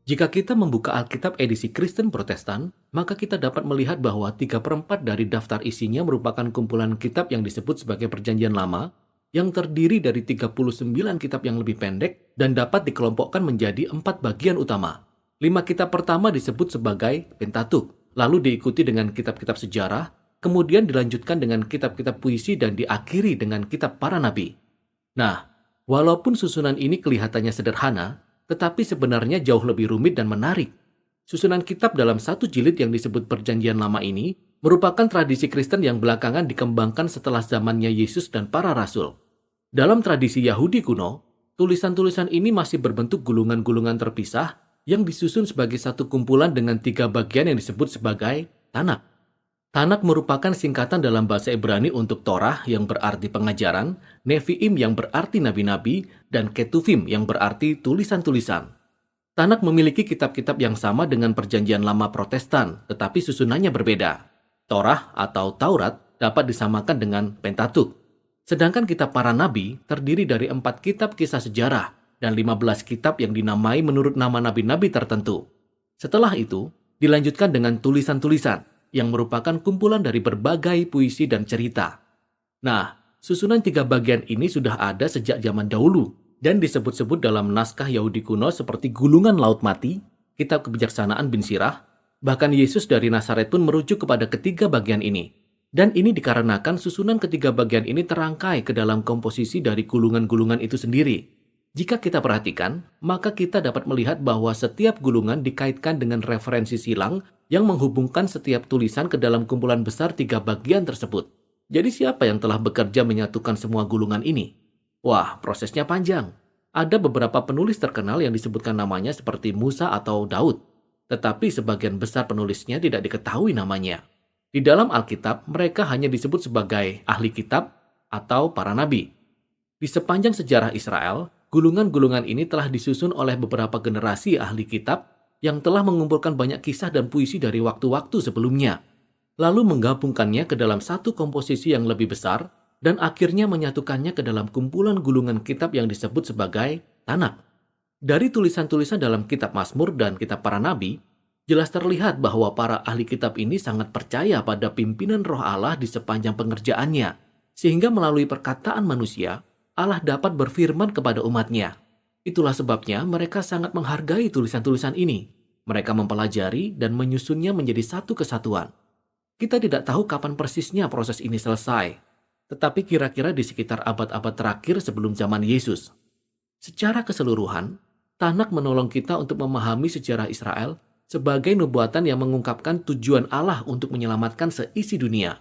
Jika kita membuka Alkitab edisi Kristen Protestan, maka kita dapat melihat bahwa 3/4 dari daftar isinya merupakan kumpulan kitab yang disebut sebagai Perjanjian Lama, yang terdiri dari 39 kitab yang lebih pendek dan dapat dikelompokkan menjadi 4 bagian utama. 5 kitab pertama disebut sebagai Pentatuk, lalu diikuti dengan kitab-kitab sejarah, kemudian dilanjutkan dengan kitab-kitab puisi dan diakhiri dengan kitab para nabi. Nah, walaupun susunan ini kelihatannya sederhana, tetapi sebenarnya jauh lebih rumit dan menarik. Susunan kitab dalam satu jilid yang disebut Perjanjian Lama ini merupakan tradisi Kristen yang belakangan dikembangkan setelah zamannya Yesus dan para rasul. Dalam tradisi Yahudi kuno, tulisan-tulisan ini masih berbentuk gulungan-gulungan terpisah yang disusun sebagai satu kumpulan dengan 3 bagian yang disebut sebagai Tanakh. Tanakh merupakan singkatan dalam bahasa Ibrani untuk Torah yang berarti pengajaran, Nevi'im yang berarti nabi-nabi, dan Ketuvim yang berarti tulisan-tulisan. Tanakh memiliki kitab-kitab yang sama dengan Perjanjian Lama Protestan, tetapi susunannya berbeda. Torah atau Taurat dapat disamakan dengan Pentatuk. Sedangkan kitab para nabi terdiri dari 4 kitab kisah sejarah dan 15 kitab yang dinamai menurut nama nabi-nabi tertentu. Setelah itu, dilanjutkan dengan tulisan-tulisan yang merupakan kumpulan dari berbagai puisi dan cerita. Nah, susunan 3 bagian ini sudah ada sejak zaman dahulu dan disebut-sebut dalam naskah Yahudi kuno seperti Gulungan Laut Mati, Kitab Kebijaksanaan bin Sirah, bahkan Yesus dari Nazaret pun merujuk kepada ketiga bagian ini. Dan ini dikarenakan susunan ketiga bagian ini terangkai ke dalam komposisi dari gulungan-gulungan itu sendiri. Jika kita perhatikan, maka kita dapat melihat bahwa setiap gulungan dikaitkan dengan referensi silang yang menghubungkan setiap tulisan ke dalam kumpulan besar 3 bagian tersebut. Jadi siapa yang telah bekerja menyatukan semua gulungan ini? Wah, prosesnya panjang. Ada beberapa penulis terkenal yang disebutkan namanya seperti Musa atau Daud. Tetapi sebagian besar penulisnya tidak diketahui namanya. Di dalam Alkitab, mereka hanya disebut sebagai ahli kitab atau para nabi. Di sepanjang sejarah Israel, gulungan-gulungan ini telah disusun oleh beberapa generasi ahli kitab yang telah mengumpulkan banyak kisah dan puisi dari waktu-waktu sebelumnya, lalu menggabungkannya ke dalam satu komposisi yang lebih besar dan akhirnya menyatukannya ke dalam kumpulan gulungan kitab yang disebut sebagai Tanakh. Dari tulisan-tulisan dalam kitab Mazmur dan kitab para nabi, jelas terlihat bahwa para ahli kitab ini sangat percaya pada pimpinan Roh Allah di sepanjang pengerjaannya, sehingga melalui perkataan manusia, Allah dapat berfirman kepada umatnya. Itulah sebabnya mereka sangat menghargai tulisan-tulisan ini. Mereka mempelajari dan menyusunnya menjadi satu kesatuan. Kita tidak tahu kapan persisnya proses ini selesai, tetapi kira-kira di sekitar abad-abad terakhir sebelum zaman Yesus. Secara keseluruhan, Tanakh menolong kita untuk memahami sejarah Israel sebagai nubuatan yang mengungkapkan tujuan Allah untuk menyelamatkan seisi dunia.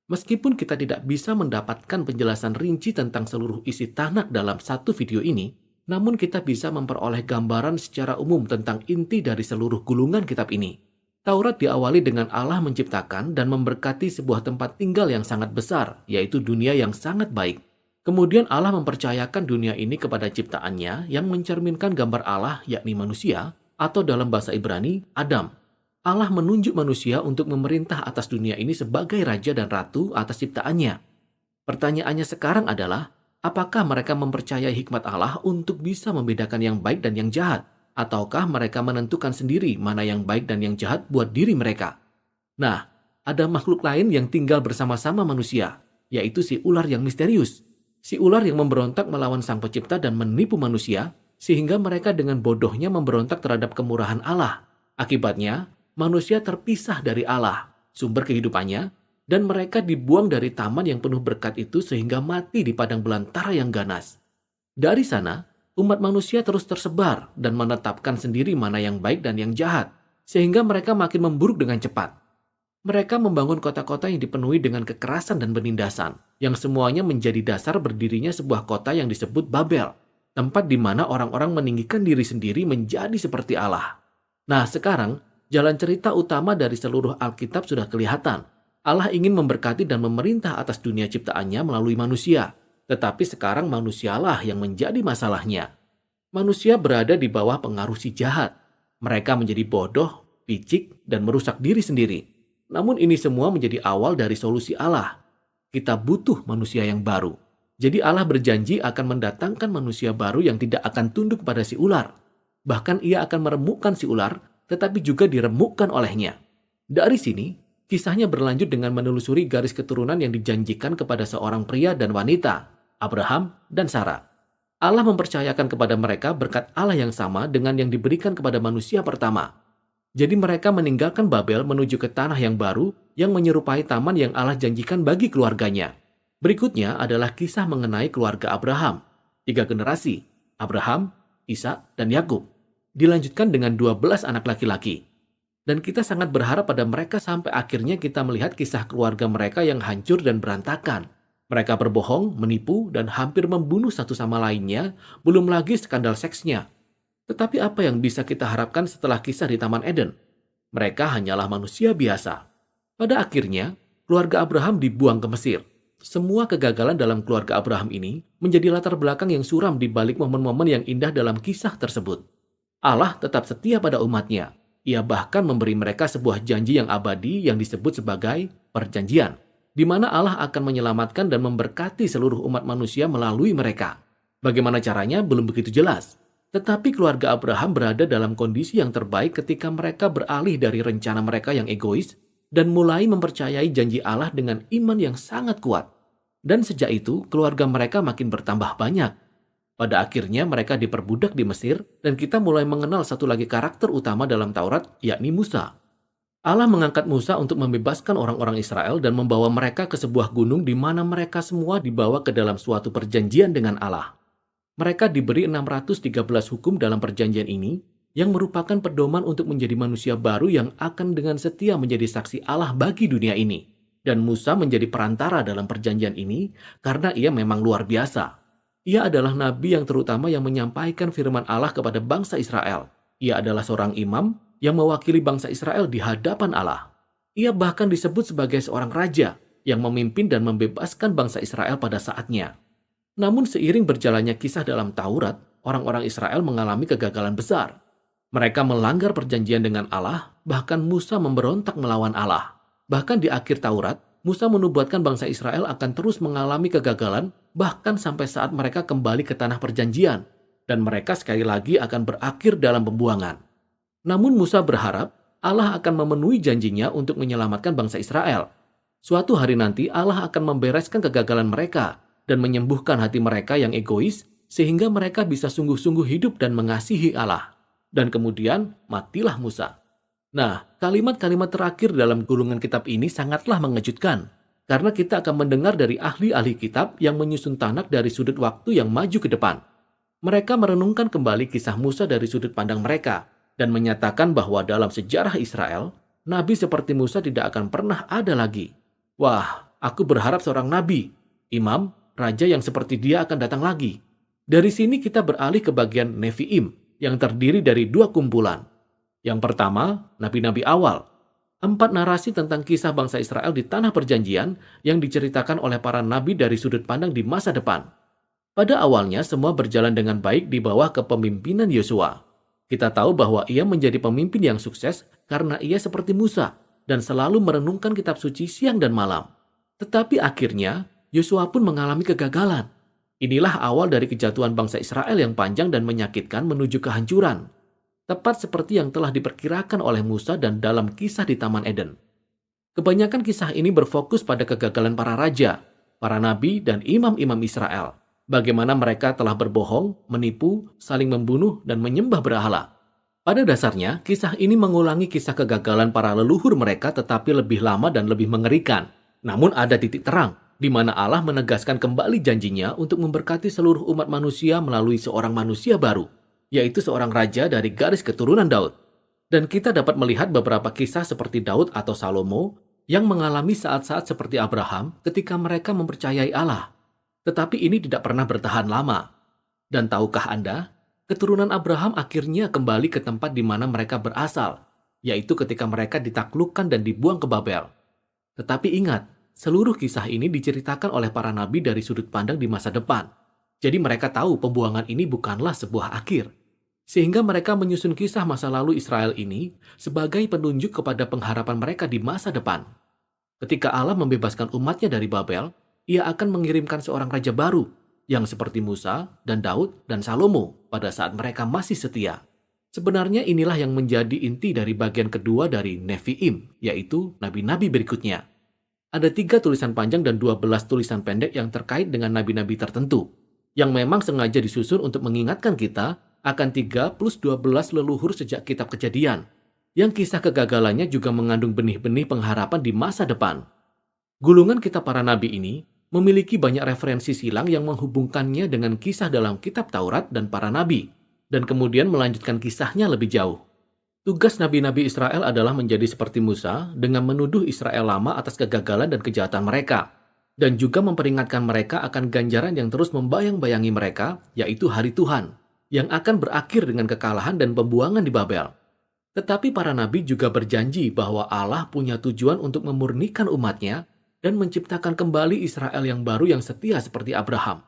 Meskipun kita tidak bisa mendapatkan penjelasan rinci tentang seluruh isi Tanakh dalam satu video ini, namun kita bisa memperoleh gambaran secara umum tentang inti dari seluruh gulungan kitab ini. Taurat diawali dengan Allah menciptakan dan memberkati sebuah tempat tinggal yang sangat besar, yaitu dunia yang sangat baik. Kemudian Allah mempercayakan dunia ini kepada ciptaannya yang mencerminkan gambar Allah, yakni manusia, atau dalam bahasa Ibrani, Adam. Allah menunjuk manusia untuk memerintah atas dunia ini sebagai raja dan ratu atas ciptaannya. Pertanyaannya sekarang adalah, apakah mereka mempercayai hikmat Allah untuk bisa membedakan yang baik dan yang jahat? Ataukah mereka menentukan sendiri mana yang baik dan yang jahat buat diri mereka? Nah, ada makhluk lain yang tinggal bersama-sama manusia, yaitu si ular yang misterius. Si ular yang memberontak melawan sang pencipta dan menipu manusia, sehingga mereka dengan bodohnya memberontak terhadap kemurahan Allah. Akibatnya, manusia terpisah dari Allah, sumber kehidupannya, dan mereka dibuang dari taman yang penuh berkat itu sehingga mati di padang belantara yang ganas. Dari sana, umat manusia terus tersebar dan menetapkan sendiri mana yang baik dan yang jahat, sehingga mereka makin memburuk dengan cepat. Mereka membangun kota-kota yang dipenuhi dengan kekerasan dan penindasan, yang semuanya menjadi dasar berdirinya sebuah kota yang disebut Babel, tempat di mana orang-orang meninggikan diri sendiri menjadi seperti Allah. Nah, sekarang, jalan cerita utama dari seluruh Alkitab sudah kelihatan. Allah ingin memberkati dan memerintah atas dunia ciptaannya melalui manusia. Tetapi sekarang manusialah yang menjadi masalahnya. Manusia berada di bawah pengaruh si jahat. Mereka menjadi bodoh, picik, dan merusak diri sendiri. Namun ini semua menjadi awal dari solusi Allah. Kita butuh manusia yang baru. Jadi Allah berjanji akan mendatangkan manusia baru yang tidak akan tunduk pada si ular. Bahkan ia akan meremukkan si ular, tetapi juga diremukkan olehnya. Dari sini, kisahnya berlanjut dengan menelusuri garis keturunan yang dijanjikan kepada seorang pria dan wanita, Abraham dan Sarah. Allah mempercayakan kepada mereka berkat Allah yang sama dengan yang diberikan kepada manusia pertama. Jadi mereka meninggalkan Babel menuju ke tanah yang baru yang menyerupai taman yang Allah janjikan bagi keluarganya. Berikutnya adalah kisah mengenai keluarga Abraham. 3 generasi, Abraham, Ishak, dan Yakub. Dilanjutkan dengan 12 anak laki-laki. Dan kita sangat berharap pada mereka sampai akhirnya kita melihat kisah keluarga mereka yang hancur dan berantakan. Mereka berbohong, menipu, dan hampir membunuh satu sama lainnya, belum lagi skandal seksnya. Tetapi apa yang bisa kita harapkan setelah kisah di Taman Eden? Mereka hanyalah manusia biasa. Pada akhirnya, keluarga Abraham dibuang ke Mesir. Semua kegagalan dalam keluarga Abraham ini menjadi latar belakang yang suram di balik momen-momen yang indah dalam kisah tersebut. Allah tetap setia pada umatnya. Ia bahkan memberi mereka sebuah janji yang abadi yang disebut sebagai perjanjian, di mana Allah akan menyelamatkan dan memberkati seluruh umat manusia melalui mereka. Bagaimana caranya belum begitu jelas. Tetapi keluarga Abraham berada dalam kondisi yang terbaik ketika mereka beralih dari rencana mereka yang egois dan mulai mempercayai janji Allah dengan iman yang sangat kuat. Dan sejak itu, keluarga mereka makin bertambah banyak. Pada akhirnya mereka diperbudak di Mesir dan kita mulai mengenal satu lagi karakter utama dalam Taurat, yakni Musa. Allah mengangkat Musa untuk membebaskan orang-orang Israel dan membawa mereka ke sebuah gunung di mana mereka semua dibawa ke dalam suatu perjanjian dengan Allah. Mereka diberi 613 hukum dalam perjanjian ini yang merupakan pedoman untuk menjadi manusia baru yang akan dengan setia menjadi saksi Allah bagi dunia ini. Dan Musa menjadi perantara dalam perjanjian ini karena ia memang luar biasa. Ia adalah nabi yang terutama yang menyampaikan firman Allah kepada bangsa Israel. Ia adalah seorang imam yang mewakili bangsa Israel di hadapan Allah. Ia bahkan disebut sebagai seorang raja yang memimpin dan membebaskan bangsa Israel pada saatnya. Namun seiring berjalannya kisah dalam Taurat, orang-orang Israel mengalami kegagalan besar. Mereka melanggar perjanjian dengan Allah, bahkan Musa memberontak melawan Allah. Bahkan di akhir Taurat, Musa menubuatkan bangsa Israel akan terus mengalami kegagalan bahkan sampai saat mereka kembali ke tanah perjanjian dan mereka sekali lagi akan berakhir dalam pembuangan. Namun Musa berharap Allah akan memenuhi janjinya untuk menyelamatkan bangsa Israel. Suatu hari nanti Allah akan membereskan kegagalan mereka dan menyembuhkan hati mereka yang egois sehingga mereka bisa sungguh-sungguh hidup dan mengasihi Allah. Dan kemudian matilah Musa. Nah, kalimat-kalimat terakhir dalam gulungan kitab ini sangatlah mengejutkan, karena kita akan mendengar dari ahli-ahli kitab yang menyusun tanak dari sudut waktu yang maju ke depan. Mereka merenungkan kembali kisah Musa dari sudut pandang mereka, dan menyatakan bahwa dalam sejarah Israel, nabi seperti Musa tidak akan pernah ada lagi. Wah, aku berharap seorang nabi, imam, raja yang seperti dia akan datang lagi. Dari sini kita beralih ke bagian Nevi'im, yang terdiri dari 2 kumpulan. Yang pertama, nabi-nabi awal. 4 narasi tentang kisah bangsa Israel di tanah perjanjian yang diceritakan oleh para nabi dari sudut pandang di masa depan. Pada awalnya semua berjalan dengan baik di bawah kepemimpinan Yosua. Kita tahu bahwa ia menjadi pemimpin yang sukses karena ia seperti Musa dan selalu merenungkan kitab suci siang dan malam. Tetapi akhirnya Yosua pun mengalami kegagalan. Inilah awal dari kejatuhan bangsa Israel yang panjang dan menyakitkan menuju kehancuran. Tepat seperti yang telah diperkirakan oleh Musa dan dalam kisah di Taman Eden. Kebanyakan kisah ini berfokus pada kegagalan para raja, para nabi, dan imam-imam Israel. Bagaimana mereka telah berbohong, menipu, saling membunuh, dan menyembah berhala. Pada dasarnya, kisah ini mengulangi kisah kegagalan para leluhur mereka tetapi lebih lama dan lebih mengerikan. Namun ada titik terang, di mana Allah menegaskan kembali janjinya untuk memberkati seluruh umat manusia melalui seorang manusia baru, yaitu seorang raja dari garis keturunan Daud. Dan kita dapat melihat beberapa kisah seperti Daud atau Salomo yang mengalami saat-saat seperti Abraham ketika mereka mempercayai Allah. Tetapi ini tidak pernah bertahan lama. Dan tahukah Anda, keturunan Abraham akhirnya kembali ke tempat di mana mereka berasal, yaitu ketika mereka ditaklukkan dan dibuang ke Babel. Tetapi ingat, seluruh kisah ini diceritakan oleh para nabi dari sudut pandang di masa depan. Jadi mereka tahu pembuangan ini bukanlah sebuah akhir. Sehingga mereka menyusun kisah masa lalu Israel ini sebagai penunjuk kepada pengharapan mereka di masa depan. Ketika Allah membebaskan umatnya dari Babel, ia akan mengirimkan seorang raja baru yang seperti Musa dan Daud dan Salomo pada saat mereka masih setia. Sebenarnya inilah yang menjadi inti dari bagian kedua dari Nevi'im, yaitu nabi-nabi berikutnya. Ada 3 tulisan panjang dan 12 tulisan pendek yang terkait dengan nabi-nabi tertentu, yang memang sengaja disusun untuk mengingatkan kita akan 3 plus 12 leluhur sejak kitab Kejadian, yang kisah kegagalannya juga mengandung benih-benih pengharapan di masa depan. Gulungan kitab para nabi ini memiliki banyak referensi silang yang menghubungkannya dengan kisah dalam kitab Taurat dan para nabi, dan kemudian melanjutkan kisahnya lebih jauh. Tugas nabi-nabi Israel adalah menjadi seperti Musa dengan menuduh Israel lama atas kegagalan dan kejahatan mereka, dan juga memperingatkan mereka akan ganjaran yang terus membayang-bayangi mereka, yaitu hari Tuhan, yang akan berakhir dengan kekalahan dan pembuangan di Babel. Tetapi para nabi juga berjanji bahwa Allah punya tujuan untuk memurnikan umatnya dan menciptakan kembali Israel yang baru yang setia seperti Abraham.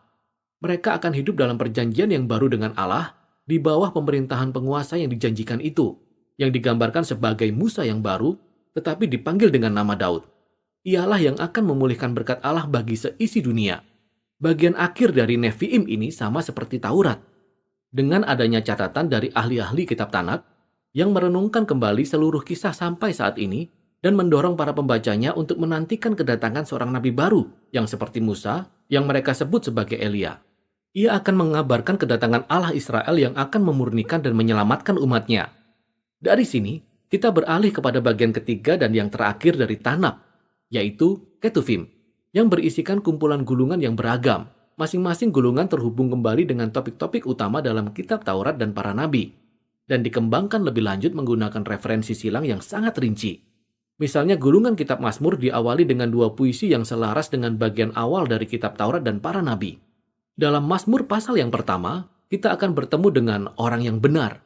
Mereka akan hidup dalam perjanjian yang baru dengan Allah di bawah pemerintahan penguasa yang dijanjikan itu, yang digambarkan sebagai Musa yang baru, tetapi dipanggil dengan nama Daud. Ialah yang akan memulihkan berkat Allah bagi seisi dunia. Bagian akhir dari Nevi'im ini sama seperti Taurat, dengan adanya catatan dari ahli-ahli kitab Tanakh, yang merenungkan kembali seluruh kisah sampai saat ini, dan mendorong para pembacanya untuk menantikan kedatangan seorang nabi baru, yang seperti Musa, yang mereka sebut sebagai Elia. Ia akan mengabarkan kedatangan Allah Israel yang akan memurnikan dan menyelamatkan umatnya. Dari sini, kita beralih kepada bagian ketiga dan yang terakhir dari Tanakh, yaitu Ketuvim, yang berisikan kumpulan gulungan yang beragam. Masing-masing gulungan terhubung kembali dengan topik-topik utama dalam kitab Taurat dan para nabi, dan dikembangkan lebih lanjut menggunakan referensi silang yang sangat rinci. Misalnya gulungan kitab Mazmur diawali dengan 2 puisi yang selaras dengan bagian awal dari kitab Taurat dan para nabi. Dalam Mazmur pasal yang pertama, kita akan bertemu dengan orang yang benar,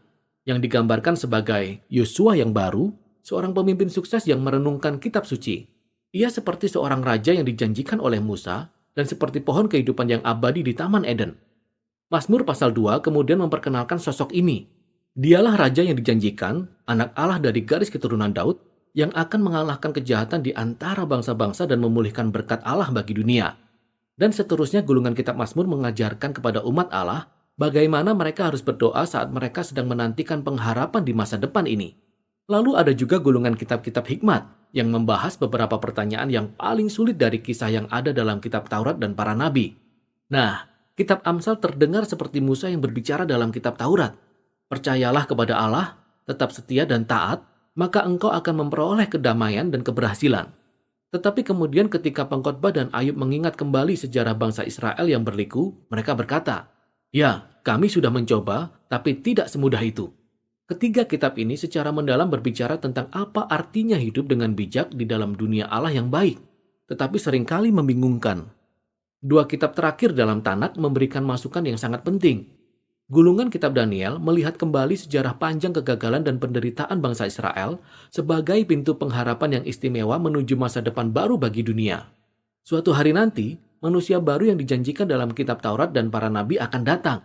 yang digambarkan sebagai Yosua yang baru, seorang pemimpin sukses yang merenungkan kitab suci. Ia seperti seorang raja yang dijanjikan oleh Musa dan seperti pohon kehidupan yang abadi di Taman Eden. Mazmur pasal 2 kemudian memperkenalkan sosok ini. Dialah raja yang dijanjikan, anak Allah dari garis keturunan Daud, yang akan mengalahkan kejahatan di antara bangsa-bangsa dan memulihkan berkat Allah bagi dunia. Dan seterusnya gulungan kitab Mazmur mengajarkan kepada umat Allah bagaimana mereka harus berdoa saat mereka sedang menantikan pengharapan di masa depan ini. Lalu ada juga gulungan kitab-kitab hikmat yang membahas beberapa pertanyaan yang paling sulit dari kisah yang ada dalam kitab Taurat dan para nabi. Nah, kitab Amsal terdengar seperti Musa yang berbicara dalam kitab Taurat. Percayalah kepada Allah, tetap setia dan taat, maka engkau akan memperoleh kedamaian dan keberhasilan. Tetapi kemudian ketika Pengkhotbah dan Ayub mengingat kembali sejarah bangsa Israel yang berliku, mereka berkata, "Ya, kami sudah mencoba, tapi tidak semudah itu." Ketiga kitab ini secara mendalam berbicara tentang apa artinya hidup dengan bijak di dalam dunia Allah yang baik, tetapi seringkali membingungkan. 2 kitab terakhir dalam Tanakh memberikan masukan yang sangat penting. Gulungan kitab Daniel melihat kembali sejarah panjang kegagalan dan penderitaan bangsa Israel sebagai pintu pengharapan yang istimewa menuju masa depan baru bagi dunia. Suatu hari nanti, manusia baru yang dijanjikan dalam kitab Taurat dan para nabi akan datang.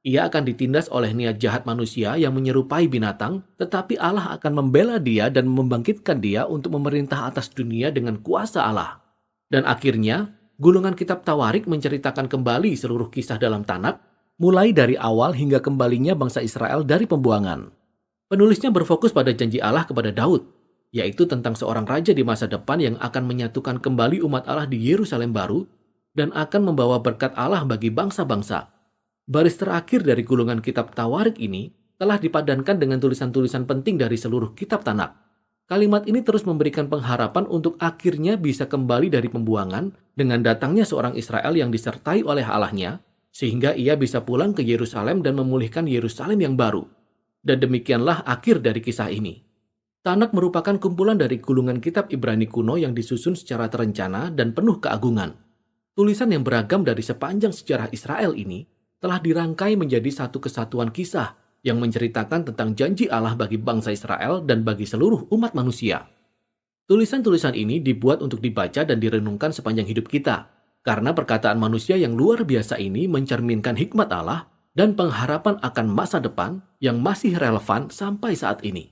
Ia akan ditindas oleh niat jahat manusia yang menyerupai binatang, tetapi Allah akan membela dia dan membangkitkan dia untuk memerintah atas dunia dengan kuasa Allah. Dan akhirnya, gulungan kitab Tawarik menceritakan kembali seluruh kisah dalam Tanakh, mulai dari awal hingga kembalinya bangsa Israel dari pembuangan. Penulisnya berfokus pada janji Allah kepada Daud, yaitu tentang seorang raja di masa depan yang akan menyatukan kembali umat Allah di Yerusalem baru dan akan membawa berkat Allah bagi bangsa-bangsa. Baris terakhir dari gulungan kitab Tawarik ini telah dipadankan dengan tulisan-tulisan penting dari seluruh kitab Tanakh. Kalimat ini terus memberikan pengharapan untuk akhirnya bisa kembali dari pembuangan dengan datangnya seorang Israel yang disertai oleh Allahnya, sehingga ia bisa pulang ke Yerusalem dan memulihkan Yerusalem yang baru. Dan demikianlah akhir dari kisah ini. Tanakh merupakan kumpulan dari gulungan kitab Ibrani kuno yang disusun secara terencana dan penuh keagungan. Tulisan yang beragam dari sepanjang sejarah Israel ini telah dirangkai menjadi satu kesatuan kisah yang menceritakan tentang janji Allah bagi bangsa Israel dan bagi seluruh umat manusia. Tulisan-tulisan ini dibuat untuk dibaca dan direnungkan sepanjang hidup kita, karena perkataan manusia yang luar biasa ini mencerminkan hikmat Allah dan pengharapan akan masa depan yang masih relevan sampai saat ini.